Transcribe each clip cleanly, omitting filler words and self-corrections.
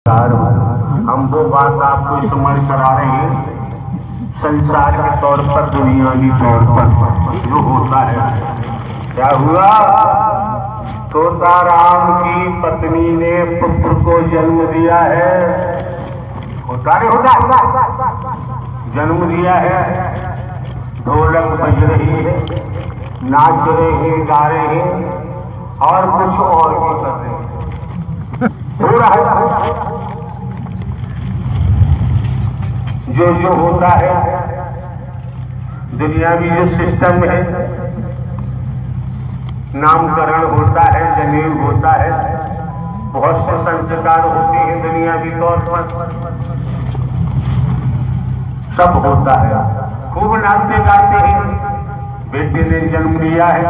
हम वो बात आपको समझ करा रहे हैं संसार के तौर पर, दुनियावी तौर पर जो होता है। क्या हुआ? तोता राम की पत्नी ने पुत्र को जन्म दिया है। होता नहीं होता? जन्म दिया है, ढोलक बज रही है, नाच रहे हैं, गा रहे हैं और कुछ और भी कर रहे हैं। हो रहा है जो होता है दुनियावी जो सिस्टम है, नामकरण होता है, जनेऊ होता है, बहुत से संस्कार होते हैं दुनियावी तौर पर, सब होता है। खूब नाचते गाते हैं। बेटे ने जन्म लिया है,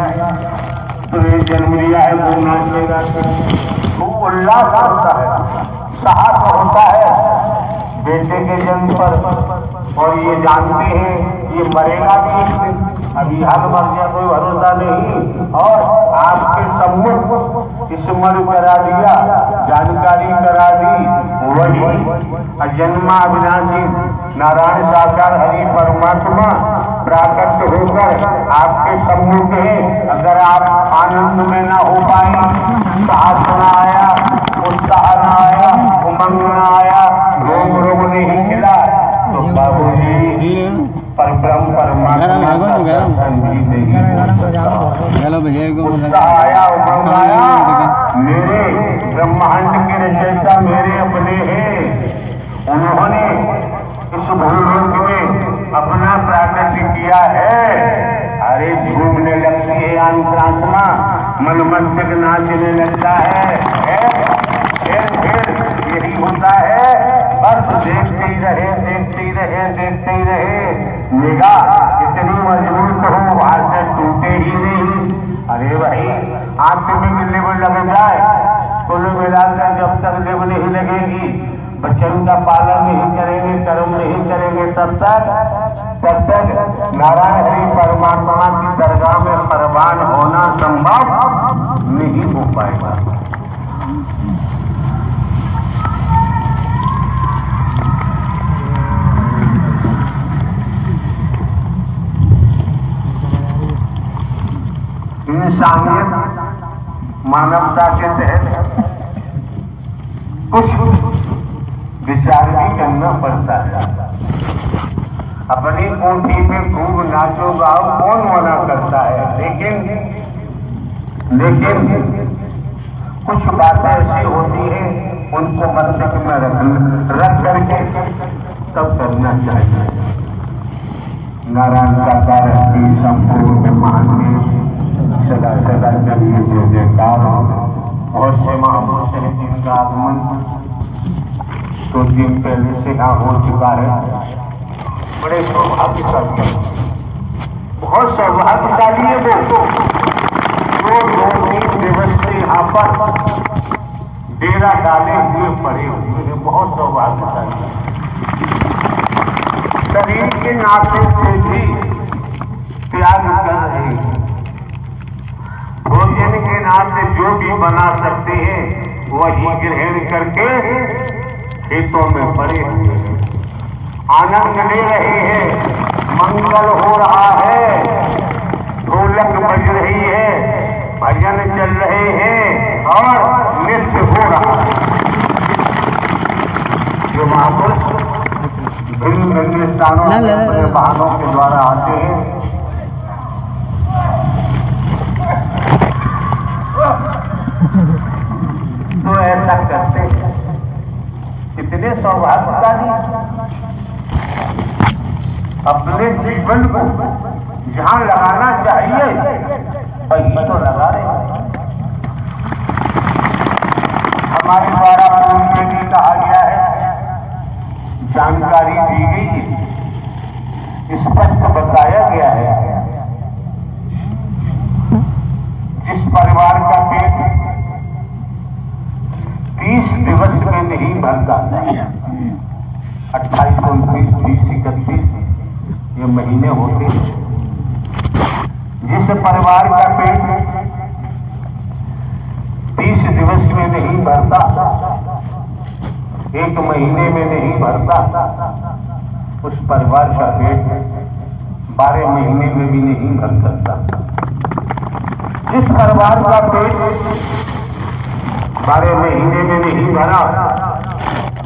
तुम्हें जन्म लिया है, वो नाचते गाते खूब उल्लास होता है, साहस होता है बेटे के जन्म पर। और ये जानते हैं ये मरेगा भी एक दिन, अभी हाल मर गया कोई भरोसा नहीं। और आपके सम्मुख स्मरण करा दिया, जानकारी करा दी, वही जन्मा अविनाशी नारायण साकार हरि परमात्मा प्राकट होकर आपके सम्मुख है। अगर आप आनंद में ना हो पाए, साहस ना आया, उत्साह ना आया, उमंग ना आया, रोग नहीं खिला, तो बाबू जी परब्रह्म परमात्मा उत्साह आया, उमंग आया। मेरे ब्रह्मांड के रचयिता मेरे अपने हैं, उन्होंने इस भूलोक में अपना प्राकट्य किया है। अरे झूमने लगती है अंतरात्मा, मन मस्तिष्क नाचने लगता है। यही होता है, बस देखते ही रहे, देखते ही रहे, देखते ही रहे। निगाह इतनी मजबूत हो, वहां से टूटे ही नहीं। अरे भाई आंख में गिरने में लग जाए, कुल मिलाकर जब तक देव नहीं लगेगी, बच्चों का पालन नहीं करेंगे, कर्म नहीं करेंगे, तब तक नारायण हरि परमात्मा की दरगाह में परवान होना संभव नहीं हो पाएगा। इंसानियत मानवता के तहत कुछ विचार भी करना पड़ता है। अपनी कोठी में खूब नाचो गाओ कौन मना करता है, लेकिन कुछ बातें ऐसी होती हैं, उनको मस्तिष्क में रख करके तब करना चाहिए। नारायण साकार की संपूर्ण महान सदा सदा करिए जो जयकार। और से महापुरुष है जिनका आगमन तो दिन पहले से यहाँ हो चुका है। बड़े सौभाग्यशाली, बहुत सौभाग्यशाली है वो जो 2-3 दिवस से यहाँ पर डेरा डाले हुए पड़े हुए हैं। बहुत सौभाग्यशाली, शरीर के नाते से भी त्याग कर रहे हैं। भोजन के नाते जो भी बना सकते हैं वही ग्रहण करके खेतों में पड़े हुए हैं, आनंद ले रहे हैं। मंगल हो रहा है, ढोलक बज रही है, भजन चल रहे हैं और नृत्य हो रहा है। जो महापुरुष भिन्न भिन्न स्थानों में अपने वाहनों के द्वारा आते हैं, तो ऐसा करते हैं। कितने सौभाग्यशाली, अपने जीवन को जहां लगाना चाहिए वहीं तो लगा रहे हैं। हमारे द्वारा पूर्व में भी कहा गया है, जानकारी दी गई है, स्पष्ट बताया गया है। जिस परिवार का पेट 30 दिवस में नहीं भरता, 28, 29, 30, 31 ये महीने होते, जिस परिवार का पेट 30 दिवस में नहीं भरता, एक महीने में नहीं भरता, उस परिवार का पेट 12 महीने में भी नहीं भर सकता। जिस परिवार का पेट 12 महीने में नहीं भरा,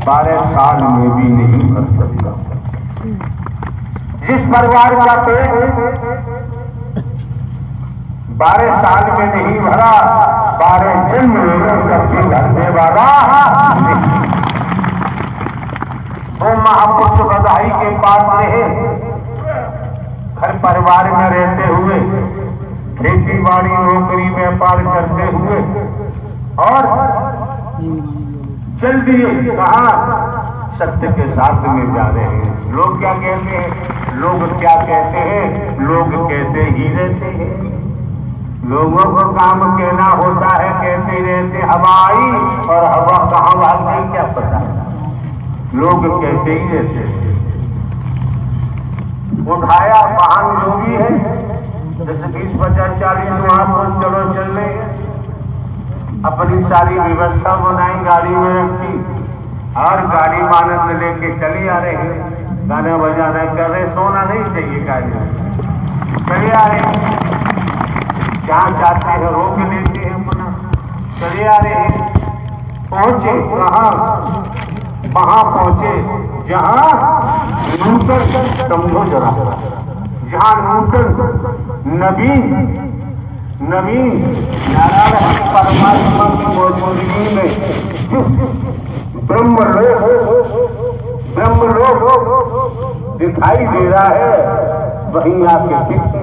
12 साल में भी नहीं भर सकता। जिस परिवार का पेट 12 साल में नहीं भरा, 12 जन्म लेकर करके भरने वाला वो महापुरुष बधाई के पात्र है। घर परिवार में रहते हुए, खेती बाड़ी नौकरी व्यापार करते हुए और चल दिए कहा सत्य के साथ में जा रहे हैं। लोग क्या कहते हैं, लोग क्या कहते हैं, लोग कहते ही रहते हैं। लोगों को काम कहना होता है, कहते रहते हवा आई और हवा कहाँ भाग गई क्या पता, लोग कहते ही रहते हैं। उठाया वाहन जो भी है, जैसे 20, 50, 40 वहां पर चलो चल रहे हैं, अपनी सारी व्यवस्था बनाई, गाड़ी में रखी और गाड़ी मानस लेके चले आ रहे हैं। गाना बजाना कर रहे, सोना नहीं चाहिए गाड़ी में, चले आ रहे हैं। जहाँ जाते हैं रोक लेते हैं, अपना चले आ रहे हैं। पहुंचे कहाँ, वहां पहुंचे जहाँ नूतन, समझो जरा, जहाँ नूतन नवीन नारायण परमात्मा की मौजूदगी में ब्रह्मलोक दिखाई दे रहा है, वहीं आके पीछे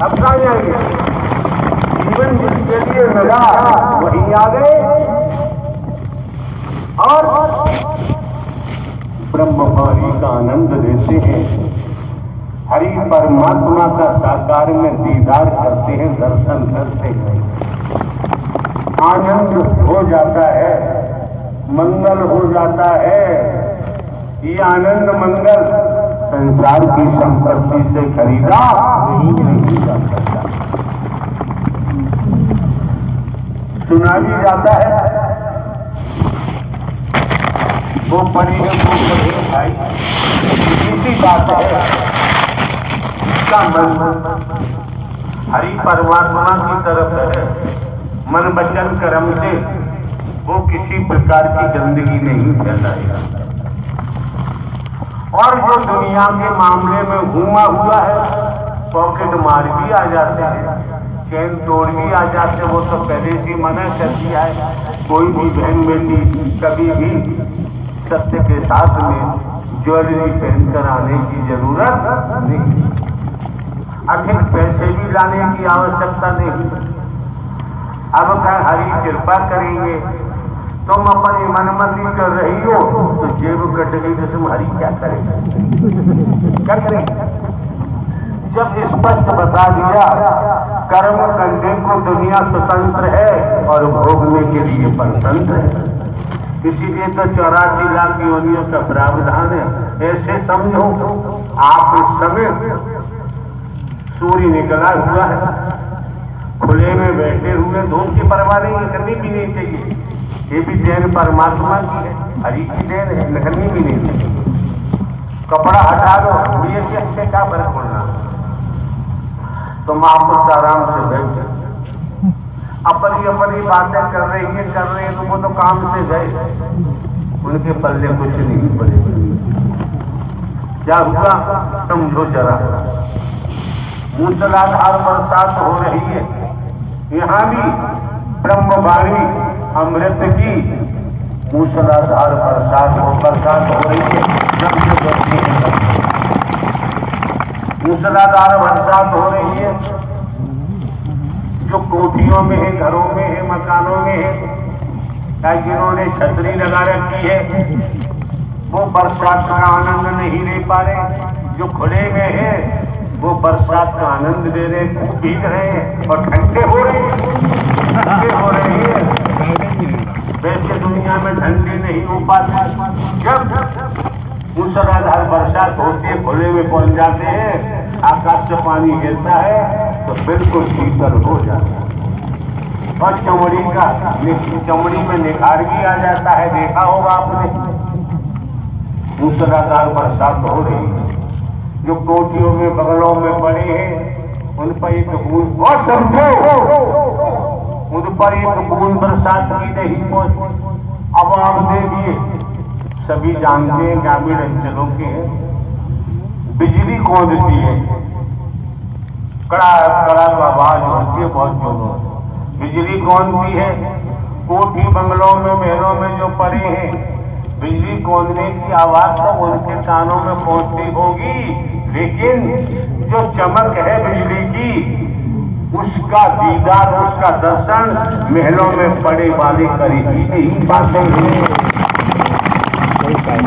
अब कहाँ जाएंगे, जीवन जिसके लिए लगा वहीं आ गए और ब्रह्मवाणी का आनंद लेते हैं। हरि परमात्मा का साकार में दीदार करते हैं, दर्शन करते हैं, आनंद हो जाता है, मंगल हो जाता है। ये आनंद मंगल संसार की संपत्ति से खरीदा नहीं जा सकता। सुना भी जाता है, वो परी है वो परी भाई, इसी बात है। इसका मन हरि परमात्मा की तरफ है, मन वचन कर्म से वो किसी प्रकार की गंदगी नहीं फैलाएगा। और जो दुनिया के मामले में घूमा हुआ है, पॉकेट मार भी आ जाते हैं, चैन तोड़ भी आ जाते, वो तो पहले से मना कर दिया है। कोई भी बहन बेटी कभी भी सत्य के साथ में ज्वेलरी पहनकर आने की जरूरत नहीं, अधिक पैसे भी लाने की आवश्यकता नहीं। अब क्या हरि कृपा करेंगे, तुम अपनी मनमती कर रही हो तो जेब कट गई तो तुम हरि क्या करेंगे, क्या करेंगे। जब स्पष्ट बता दिया कर्म करने को दुनिया स्वतंत्र है और भोगने के लिए परतंत्र है, इसीलिए तो 84 लाख योनियों का प्रावधान है। ऐसे समझो आप इस समय सूर्य निकला हुआ है, खुले में बैठे हुए, धूप की परवाह नहीं करनी भी नहीं चाहिए। ये भी देन परमात्मा की है, हरि की देन है, करनी भी नहीं चाहिए। कपड़ा हटा दो, ये अच्छे क्या फर्क पड़ना, तुम आप आराम से बैठे अपनी बातें कर रही है, तो वो तो काम से गए, उनके पल्ले कुछ नहीं पड़े। क्या हुआ समझो जरा, मूसलाधार बरसात हो रही है, यहाँ भी ब्रह्मवाणी अमृत की मूसलाधार बरसात हो रही है। जब से बरसी है मूसलाधार बरसात हो रही है, जो कोठियों में है, घरों में है, मकानों में है, या जिन्होंने छतरी लगा रखी है, वो बरसात का आनंद नहीं ले पा रहे। जो खुले में है वो बरसात का आनंद ले रहे, भीग रहे हैं और ठंडे हो रहे हैं। वैसे दुनिया में ठंडे नहीं हो पाते। जब मूसलाधार बरसात होती है, खुले में पहुंच जाते हैं, आकाश से पानी गिरता है तो बिल्कुल शीतल हो जाता है। और चमड़ी में निखार भी आ जाता है। देखा होगा आपने, मूसलाधार बरसात हो रही है, जो कोठियों में बगलों में पड़े हैं उन पर एक बूंद, और समझो उन पर एक बूंद बरसात की नहीं पहुंची। अब आप देखिए, सभी जानते हैं ग्रामीण अंचलों के हैं, बिजली कौंधती है, कड़ा कड़ा तो आवाज होती है बहुत जोरों से, बिजली कौंधती है। कोठी बंगलों में महलों में जो पड़े हैं, बिजली कौंधने की आवाज तो उनके कानों में पहुंचती होगी, लेकिन जो चमक है बिजली की, उसका दीदार, उसका दर्शन महलों में पड़े वाले करी ही नहीं पाते हैं।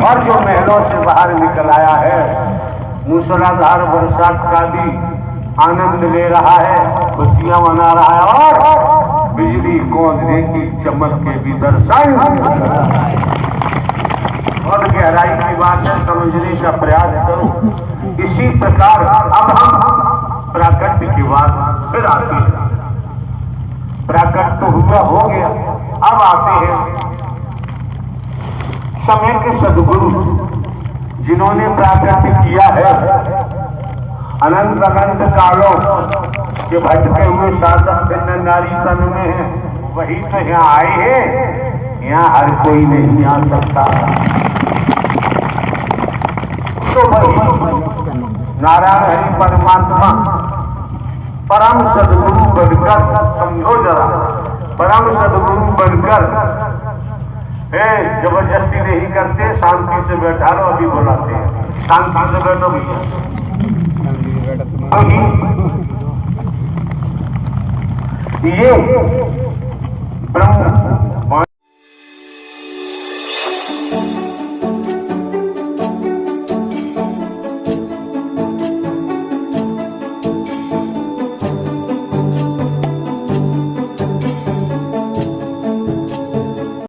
और जो महलों से बाहर निकल आया है, मूसलाधार बरसात का भी आनंद ले रहा है, खुशियां मना रहा है, और बिजली कौंधने की चमक के भी दर्शन। और गहराई की बात है, समझने का प्रयास करो। इसी प्रकार अब हम प्राकट्य की बात फिर आते हैं। प्राकट्य तो हुआ हो गया, अब आते हैं समय के सदगुरु जिन्होंने प्राकट्य किया है। अनंत अनंत कालों के भटके हुए साधक भिन्न नारी तन में है, वही तो यहाँ आए हैं। यहाँ हर कोई नहीं आ सकता, तो वही नारायण हरि परमात्मा परम सदगुरु बनकर, समझो जरा, परम सदगुरु बनकर जबरदस्ती नहीं करते, शांति से बैठा लो, अभी बुलाते हैं, शांति से बैठो भैया। ये ब्रह्म